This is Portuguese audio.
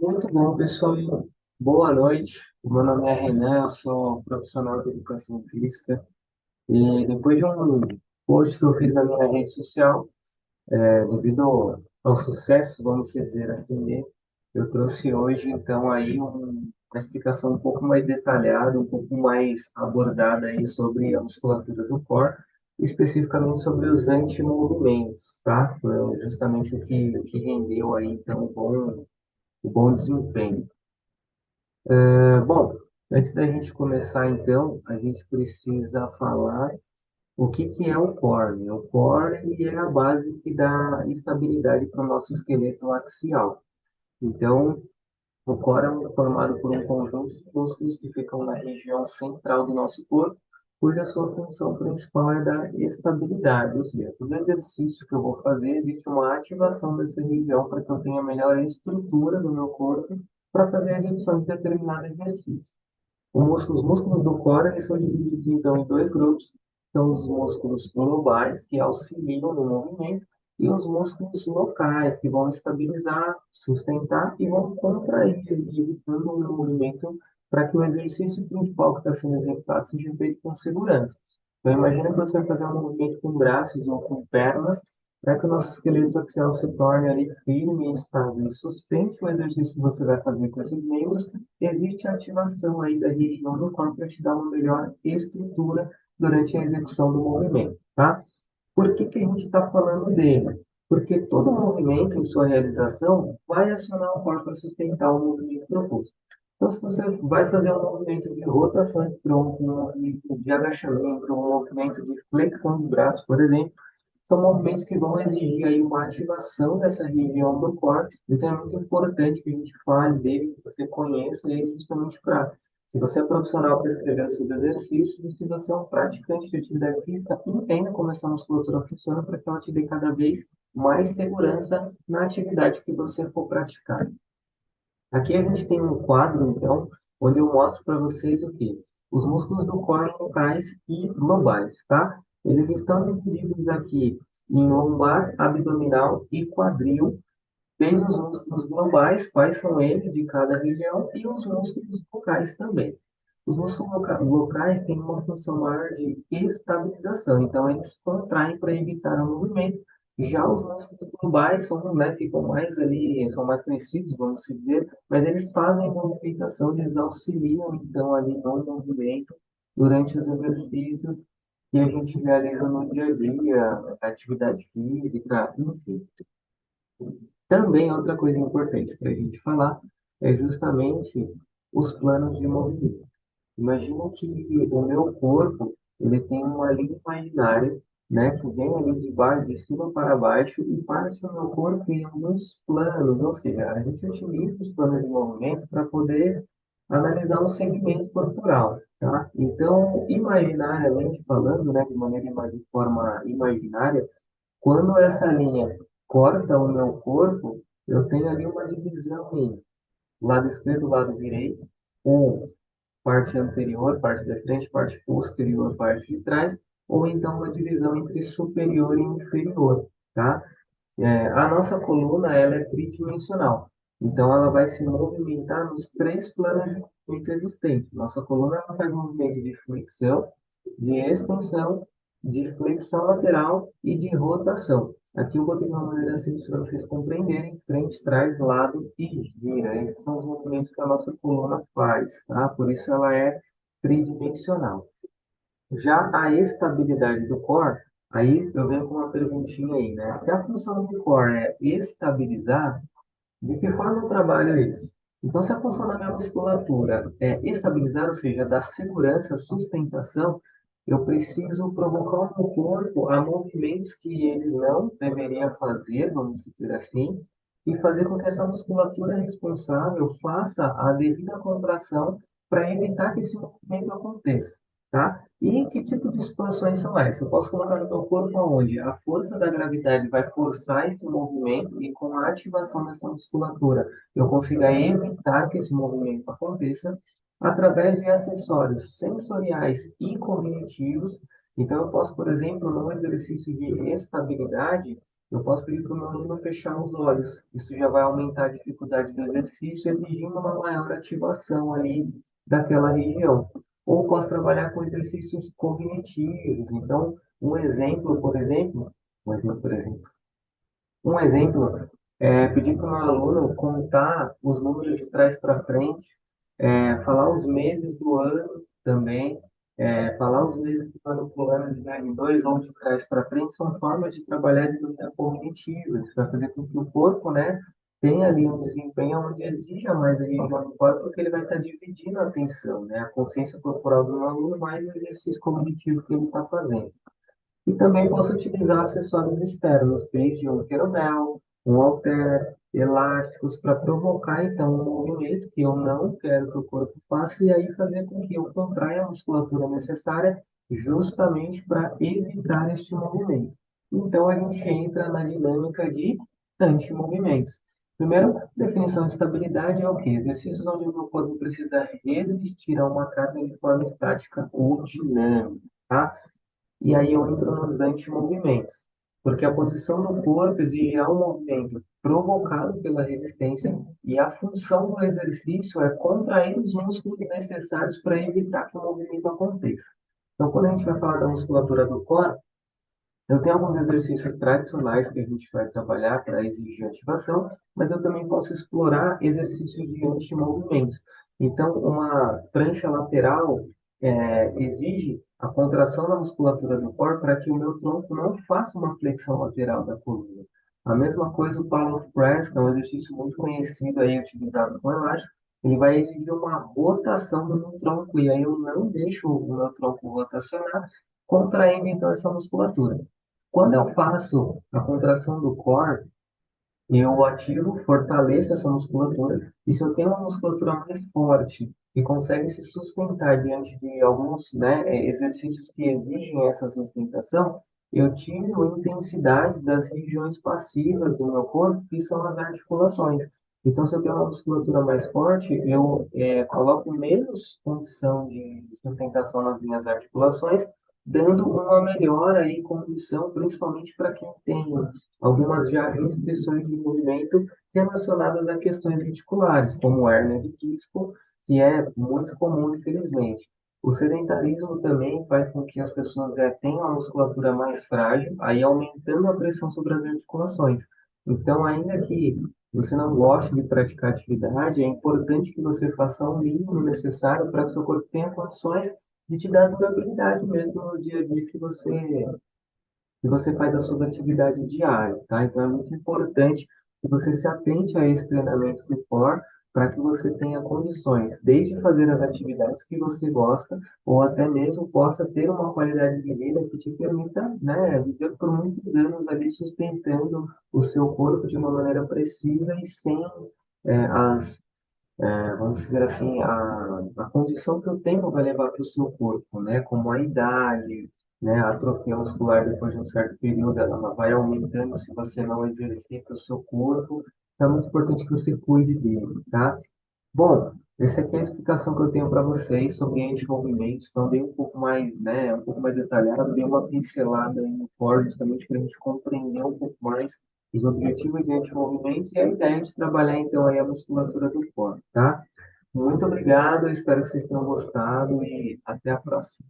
Muito bom, pessoal. Boa noite. O meu nome é Renan, eu sou profissional de educação física e depois de um post que eu fiz na minha rede social, devido ao sucesso, vamos dizer assim, eu trouxe hoje então aí uma explicação um pouco mais detalhada, um pouco mais abordada aí sobre a musculatura do core, especificamente sobre os antimovimentos, tá? Foi justamente o que rendeu aí então o bom desempenho. Bom, antes da gente começar, então, a gente precisa falar o que é o core, né? O core ele é a base que dá estabilidade para o nosso esqueleto axial. Então, o core é formado por um conjunto de músculos que ficam na região central do nosso corpo, cuja sua função principal é dar estabilidade. Ou seja, todo exercício que eu vou fazer, existe uma ativação dessa região para que eu tenha melhor estrutura do meu corpo para fazer a execução de determinado exercício. Os músculos do core eles são divididos então em dois grupos. São os músculos globais, que auxiliam no movimento, e os músculos locais, que vão estabilizar, sustentar e vão contrair, evitando o movimento para que o exercício principal que está sendo executado seja feito com segurança. Então, imagina que você vai fazer um movimento com braços ou com pernas, para que o nosso esqueleto axial se torne ali firme e estável e sustente o exercício que você vai fazer com esses membros. Existe a ativação aí da região do corpo para te dar uma melhor estrutura durante a execução do movimento, tá? Por que que a gente está falando dele? Porque todo movimento em sua realização vai acionar o corpo para sustentar o movimento proposto. Então, se você vai fazer um movimento de rotação de tronco, um movimento de agachamento, um movimento de flexão de braço, por exemplo, são movimentos que vão exigir aí uma ativação dessa região do corpo. Então, é muito importante que a gente fale dele, que você conheça ele justamente para, se você é profissional para escrever os seus exercícios, e se você é um praticante de atividade física, entenda como essa musculatura funciona para que ela te dê cada vez mais segurança na atividade que você for praticar. Aqui a gente tem um quadro, então, onde eu mostro para vocês o quê? Os músculos do core locais e globais, tá? Eles estão divididos aqui em lombar, abdominal e quadril, desde os músculos globais, quais são eles de cada região, e os músculos locais também. Os músculos locais têm uma função maior de estabilização, então eles contraem para evitar o movimento. Já os músculos globais são, né, ficam mais ali, são mais conhecidos, vamos dizer, mas eles fazem movimentação, eles auxiliam então ali no movimento durante os exercícios que a gente realiza no dia a dia, na atividade física, enfim. Também outra coisa importante para a gente falar é justamente os planos de movimento. Imagina que o meu corpo ele tem uma linha imaginária, né, que vem ali de baixo, de cima para baixo e parte do meu corpo em alguns planos, ou seja, a gente utiliza os planos de movimento para poder analisar um segmento corporal, tá? Então, imaginariamente falando, né, de maneira de forma imaginária, quando essa linha corta o meu corpo, eu tenho ali uma divisão em lado esquerdo, lado direito, ou parte anterior, parte da frente, parte posterior, parte de trás, ou então uma divisão entre superior e inferior, tá? A nossa coluna ela é tridimensional, então ela vai se movimentar nos três planos de movimento existentes. Nossa coluna ela faz movimento de flexão, de extensão, de flexão lateral e de rotação. Aqui eu botei de uma maneira simples para vocês compreenderem: frente, trás, lado e gira. Esses são os movimentos que a nossa coluna faz, tá? Por isso ela é tridimensional. Já a estabilidade do core, aí eu venho com uma perguntinha aí, né? Se a função do core é estabilizar, de que forma eu trabalho isso? Então, se a função da minha musculatura é estabilizar, ou seja, dar segurança, sustentação, eu preciso provocar o meu corpo a movimentos que ele não deveria fazer, vamos dizer assim, e fazer com que essa musculatura responsável faça a devida contração para evitar que esse movimento aconteça, tá? E que tipo de situações são essas? Eu posso colocar no meu corpo onde a força da gravidade vai forçar esse movimento e com a ativação dessa musculatura eu consiga evitar que esse movimento aconteça através de acessórios sensoriais e cognitivos. Então, eu posso, por exemplo, num exercício de estabilidade, eu posso pedir para o meu aluno fechar os olhos. Isso já vai aumentar a dificuldade do exercício, exigindo uma maior ativação ali daquela região. Ou posso trabalhar com exercícios cognitivos. Então, por exemplo, um exemplo é pedir para o meu aluno contar os números de trás para frente, falar os meses do ano também, falar os meses do ano por ano de dois ou de trás para frente, são formas de trabalhar de maneira cognitiva. Isso vai fazer com que o corpo, né, tenha ali um desempenho onde exija mais a região do corpo, porque ele vai estar dividindo a atenção, né, a consciência corporal do meu aluno mais o exercício cognitivo que ele está fazendo. E também posso utilizar acessórios externos, desde um querobel, um halter, elásticos, para provocar então um movimento que eu não quero que o corpo faça e aí fazer com que eu contraia a musculatura necessária justamente para evitar este movimento. Então a gente entra na dinâmica de antimovimentos. Primeiro, definição de estabilidade é o quê? Exercícios onde o meu corpo precisa resistir a uma carga de forma estática ou dinâmica, tá? E aí eu entro nos antimovimentos, porque a posição do corpo exigirá um movimento provocado pela resistência e a função do exercício é contrair os músculos necessários para evitar que o movimento aconteça. Então, quando a gente vai falar da musculatura do core, eu tenho alguns exercícios tradicionais que a gente vai trabalhar para exigir ativação, mas eu também posso explorar exercícios de antimovimentos. Então, uma prancha lateral exige a contração da musculatura do core para que o meu tronco não faça uma flexão lateral da coluna. A mesma coisa o Power Press, que é um exercício muito conhecido aí, utilizado com elástico, ele vai exigir uma rotação do meu tronco, e aí eu não deixo o meu tronco rotacionar, contraindo então essa musculatura. Quando eu faço a contração do core, eu ativo, fortaleço essa musculatura, e se eu tenho uma musculatura mais forte e consegue se sustentar diante de alguns, né, exercícios que exigem essa sustentação, eu tiro intensidades das regiões passivas do meu corpo, que são as articulações. Então, se eu tenho uma musculatura mais forte, eu coloco menos condição de sustentação nas minhas articulações, dando uma melhora e condição, principalmente para quem tem algumas já restrições de movimento relacionadas a questões articulares, como hérnia de disco, que é muito comum, infelizmente. O sedentarismo também faz com que as pessoas tenham a musculatura mais frágil, aí aumentando a pressão sobre as articulações. Então, ainda que você não goste de praticar atividade, é importante que você faça o mínimo necessário para que o seu corpo tenha condições de te dar durabilidade mesmo no dia a dia que você faz a sua atividade diária, tá? Então é muito importante que você se atente a esse treinamento do core para que você tenha condições, desde fazer as atividades que você gosta, ou até mesmo possa ter uma qualidade de vida que te permita, né, viver por muitos anos ali sustentando o seu corpo de uma maneira precisa e sem as vamos dizer assim, a condição que o tempo vai levar para o seu corpo, né? Como a idade, né? A atrofia muscular depois de um certo período, ela vai aumentando se você não exercita o seu corpo. Então é muito importante que você cuide dele, tá? Bom, essa aqui é a explicação que eu tenho para vocês sobre anti-movimentos. Então, dei um pouco mais, né, um pouco mais detalhado, dei uma pincelada aí no core, justamente para a gente compreender um pouco mais os objetivos de anti-movimentos e a ideia de trabalhar, então, aí a musculatura do core, tá? Muito obrigado, espero que vocês tenham gostado e até a próxima.